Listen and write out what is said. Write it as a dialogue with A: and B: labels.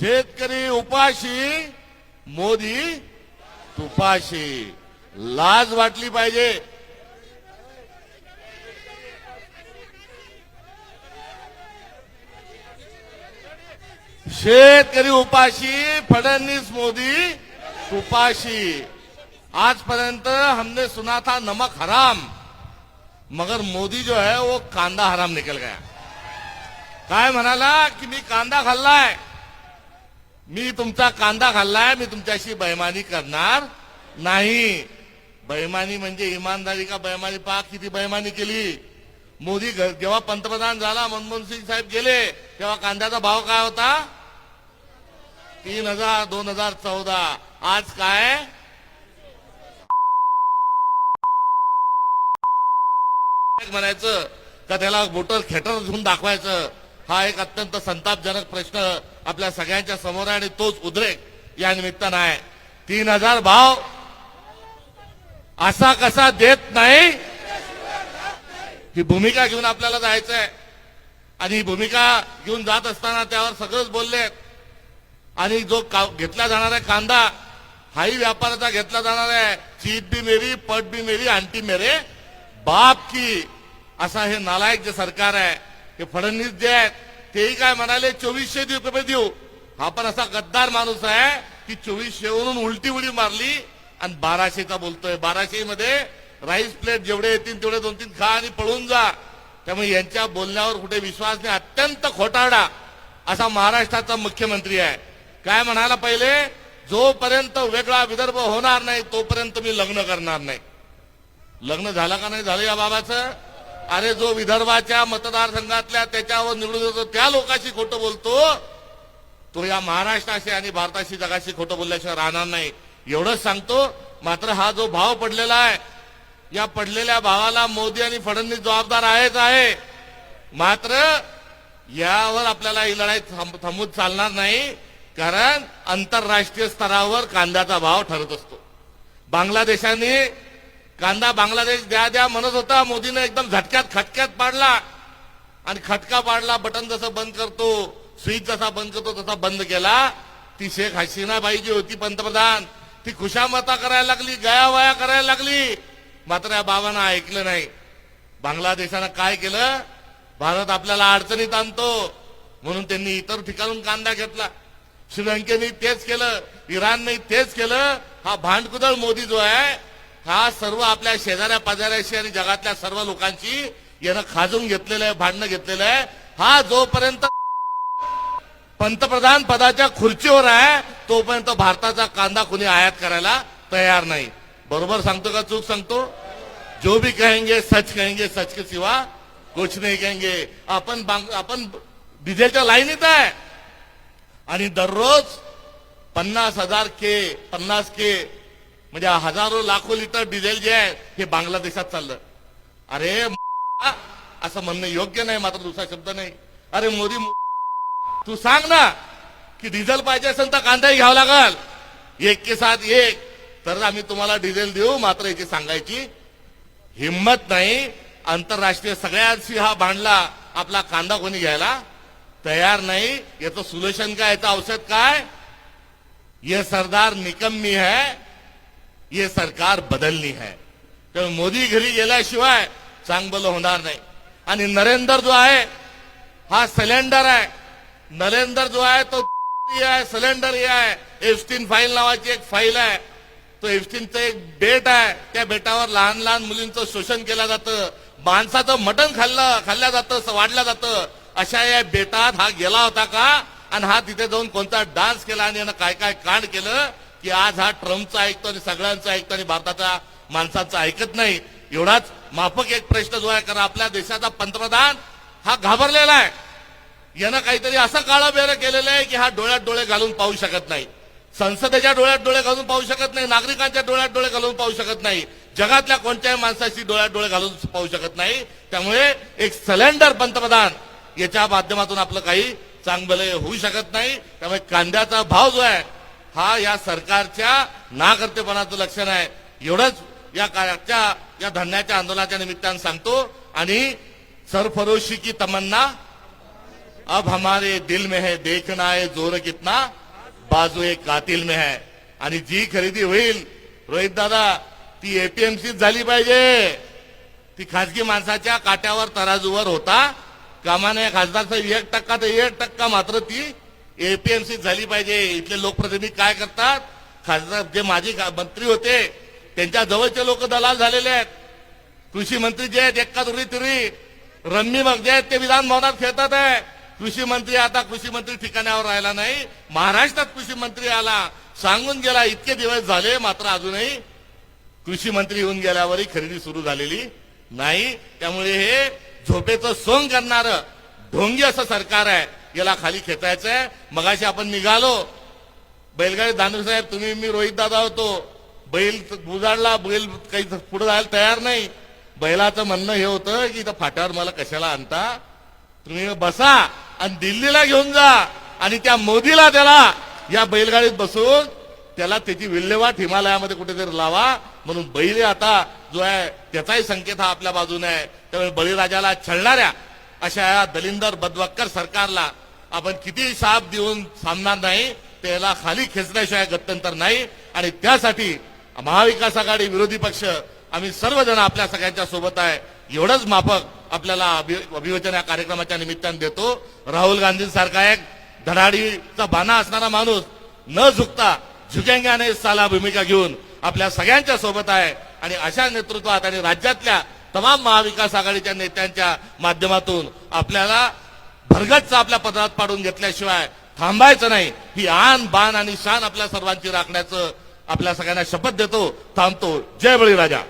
A: शेतकरी उपाशी, मोदी तुपाशी. लाज वाटली पाहिजे. शेतकरी उपाशी, फडणवीस मोदी तुपाशी. आजपर्यंत हमने सुना था नमक हराम, मगर मोदी जो है वो कांदा हराम निकल गया. काय म्हणाला की मी कांदा खाल्लाय, मी तुमचा कांदा खाल्लाय, मी तुमच्याशी बेईमानी करणार नाही. बेईमानी म्हणजे इमानदारी का बेईमानी? पहा किती बेईमानी केली. मोदी जेव्हा पंतप्रधान झाला, मनमोहन सिंग साहेब गेले, तेव्हा कांद्याचा भाव काय होता? 3,000. 2014. आज काय? म्हणायचं का त्याला वोटर खेटर घेऊन दाखवायचं? हा एक अत्यंत संतापजनक प्रश्न आपल्या सगळ्यांच्या समोर आहे आणि तोच उद्रेक या निमित्तानं आहे. 3,000 भाव असा कसा देत नाही, ही भूमिका घेऊन आपल्याला जायचंय. आणि ही भूमिका घेऊन जात असताना त्यावर सगळंच बोलले. आणि जो घेतला जाणार आहे कांदा, हाही व्यापाराचा घेतला जाणार आहे. चीट भी मेरी, पट भी मेरी, आंटी मेरे बाप की. असा हे नालायक जे सरकार आहे, हे फडणवीस जे आहेत तेही काय म्हणाले 2400 रुपये देऊ. हा पण असा गद्दार माणूस आहे की 2400 वरून उलटी उडी मारली आणि 1200चा बोलतोय. 1200 मध्ये राईस प्लेट जेवढे येतील तेवढे 2-3 खा आणि पळून जा. त्यामुळे यांच्या बोलण्यावर कुठे विश्वास नाही. अत्यंत खोटारडा असा महाराष्ट्राचा मुख्यमंत्री आहे. काय म्हणाला पहिले, जोपर्यंत वेगळा विदर्भ होणार नाही तोपर्यंत मी लग्न करणार नाही. लग्न झालं का नाही झालं या बाबाचं? अरे जो विदर्भाच्या मतदारसंघातल्या त्याच्यावर निवडून येतो त्या लोकांशी खोटं बोलतो, तो या महाराष्ट्राशी आणि भारताशी जगाशी खोटं बोलल्याशिवाय राहणार नाही. एवढंच सांगतो. मात्र हा जो भाव पडलेला आहे, या पडलेल्या भावाला मोदी आणि फडणवीस जबाबदार आहेच आहे. मात्र यावर आपल्याला ही लढाई थांबून चालणार नाही, कारण आंतरराष्ट्रीय स्तरावर कांद्याचा भाव ठरत असतो. बांगलादेशाने कांदा बांगलादेश द्या द्या म्हणत होता, मोदीने एकदम झटक्यात खटक्यात पाडला. आणि खटका पाडला, बटन जसं बंद करतो, स्विच जसा बंद करतो तसा बंद केला. ती शेख हसीना बाई जी होती पंतप्रधान, ती खुशामता करायला लागली, गयावया करायला लागली. मात्र या बाबांना ऐकलं नाही. बांगलादेशानं काय केलं? भारत आपल्याला अडचणीत आणतो म्हणून त्यांनी इतर ठिकाणून कांदा घेतला. श्रीलंकेने तेच केलं, इराणने तेच केलं. हा भांडकुदळ मोदी जो आहे, हा सर्व आपल्या शेजाऱ्या पाजाऱ्याशी आणि जगातल्या सर्व लोकांची यानं खाजून घेतलेलं आहे, भांडणं घेतलेलं आहे. हा जोपर्यंत पंतप्रधान पदाच्या खुर्चीवर आहे तोपर्यंत भारताचा कांदा कोणी आयात करायला तयार नाही. बरोबर सांगतो का चूक सांगतो? जो भी कहेंगे सच कहेंगे, सच के सिवा कुछ नहीं कहेंगे. आपण डिझेलच्या लाईनीत आहे आणि दररोज 50,000 के म्हणजे हजारो लाखो लिटर डिझेल जे आहे हे बांगलादेशात चाललं. अरे असं म्हणणं योग्य नाही, मात्र दुसरा शब्द नाही. अरे मोदी, तू सांग ना की डिझेल पाहिजे असेल तर कांदाही घ्यावा लागल, 1 के साथ 1, तर आम्ही तुम्हाला डिझेल देऊ. मात्र याची सांगायची हिंमत नाही. आंतरराष्ट्रीय सगळ्यांशी हा भांडला, आपला कांदा कोणी घ्यायला तयार नाही. याचं सोल्युशन काय, याचं औषध काय? ये सरदार निकम्मी है, ये सरकार बदलनी है. तर मोदी घरी गेल्याशिवाय चांगलं होणार नाही. आणि नरेंद्र जो आहे हा सिलेंडर आहे. नरेंद्र जो आहे तो आहे, सिलेंडर हे आहे. एप्स्टीन फाईल नावाची एक फाईल आहे. तो एप्स्टीनचं एक बेट आहे. त्या बेटावर लहान लहान मुलींचं शोषण केलं जातं, माणसाचं मटण खाल्ल्या जातं, वाढलं जातं. अशा या बेटात हा गेला होता का? आणि हा तिथे जाऊन कोणता डान्स केला आणि यानं काय काय कांड केलं की आज हा ट्रम्पचा ऐकतो आणि सगळ्यांचा ऐकतो आणि भारताच्या माणसांचा ऐकत नाही. एवढाच माफक एक प्रश्न जो आहे, कारण आपल्या देशाचा पंतप्रधान हा घाबरलेला आहे. यानं काहीतरी असं काळं बेरं केलेलं आहे की हा डोळ्यात डोळे घालून पाहू शकत नाही. संसदेच्या डोळ्यात डोळे घालून पाहू शकत नाही, नागरिकांच्या डोळ्यात डोळे घालून पाहू शकत नाही, जगातल्या कोणत्याही माणसाची डोळ्यात डोळे घालून पाहू शकत नाही. त्यामुळे एक सिलेंडर पंतप्रधान याच्या माध्यमातून आपलं काही चांगलं होऊ शकत नाही. त्यामुळे कांद्याचा भाव जो आहे हा या सरकारच्या नाकर्तेपणाचं लक्षण आहे. एवढंच या धान्याच्या आंदोलनाच्या निमित्तानं सांगतो. आणि सरफरोशी की तमन्ना अब हमारे दिल में है, देखना है जोर कितना बाजू एक कातिल में है. आणि जी खरेदी होईल रोहित दादा ती एपीएमसी झाली पाहिजे. ती खासगी माणसाच्या काट्यावर तराजूवर होता कामा नये. खासदारचा 1% तर 1% मात्र ती एपीएमसी झाली पाहिजे. इथले लोकप्रतिनिधी काय करतात, खासदार जे माजी मंत्री होते त्यांच्या जवळचे लोक दलाल झालेले आहेत. कृषी मंत्री जे आहेत एक्का तुरी तुरी रम्मी मग जे आहेत ते विधान भवनात खेळतात आहे. कृषी मंत्री आता कृषी मंत्री ठिकाणावर राहिला नाही. महाराष्ट्रात कृषी मंत्री आला, सांगून गेला इतके दिवस झाले, मात्र अजूनही कृषी मंत्री येऊन गेल्यावरही खरेदी सुरू झालेली नाही. त्यामुळे हे झोपेचं सोंग करणारं ढोंगी असं सरकार आहे, याला खाली खेचायचंय. मगाशी आपण निघालो बैलगाडी दानवे साहेब, तुम्ही मी रोहित दादा होतो. बैल बुजाडला, बैल काही पुढे जायला तयार नाही. बैलाचं म्हणणं हे होतं की इथं फाट्यावर मला कशाला आणता, तुम्ही बसा आणि दिल्लीला घेऊन जा आणि त्या मोदीला त्याला या बैलगाडीत बसून त्याला त्याची विल्हेवाट हिमालयामध्ये कुठेतरी लावा. म्हणून बैल आता जो आहे त्याचाही संकेत हा आपल्या बाजूने आहे. त्यामुळे बळीराजाला छळणाऱ्या अशा या दलिंदर बदवक्कर सरकारला आपण किती साथ देऊन थांबणार नाही. त्याला खाली खेचण्याशिवाय गत्यंतर नाही. आणि त्यासाठी महाविकास आघाडी विरोधी पक्ष आम्ही सर्वजण आपल्या सगळ्यांच्या सोबत आहे. एवढंच माफक आपल्याला अभिवाचन या कार्यक्रमाच्या निमित्ताने देतो. राहुल गांधींसारखा एक धडाडीचा बाणा असणारा माणूस न झुकता झुकेंगे साला भूमिका घेऊन आपल्या सगळ्यांच्या सोबत आहे. आणि अशा नेतृत्वात आणि राज्यातल्या तमाम महाविकास आघाडीच्या नेत्यांच्या माध्यमातून आपल्याला भरगच्च आपल्या पदरात पाडून घेतल्याशिवाय थांबायचं नाही. ही आन बाण आणि शान आपल्या सर्वांची राखण्याचं आपल्या सगळ्यांना शपथ देतो. थांबतो. जय बळीराजा.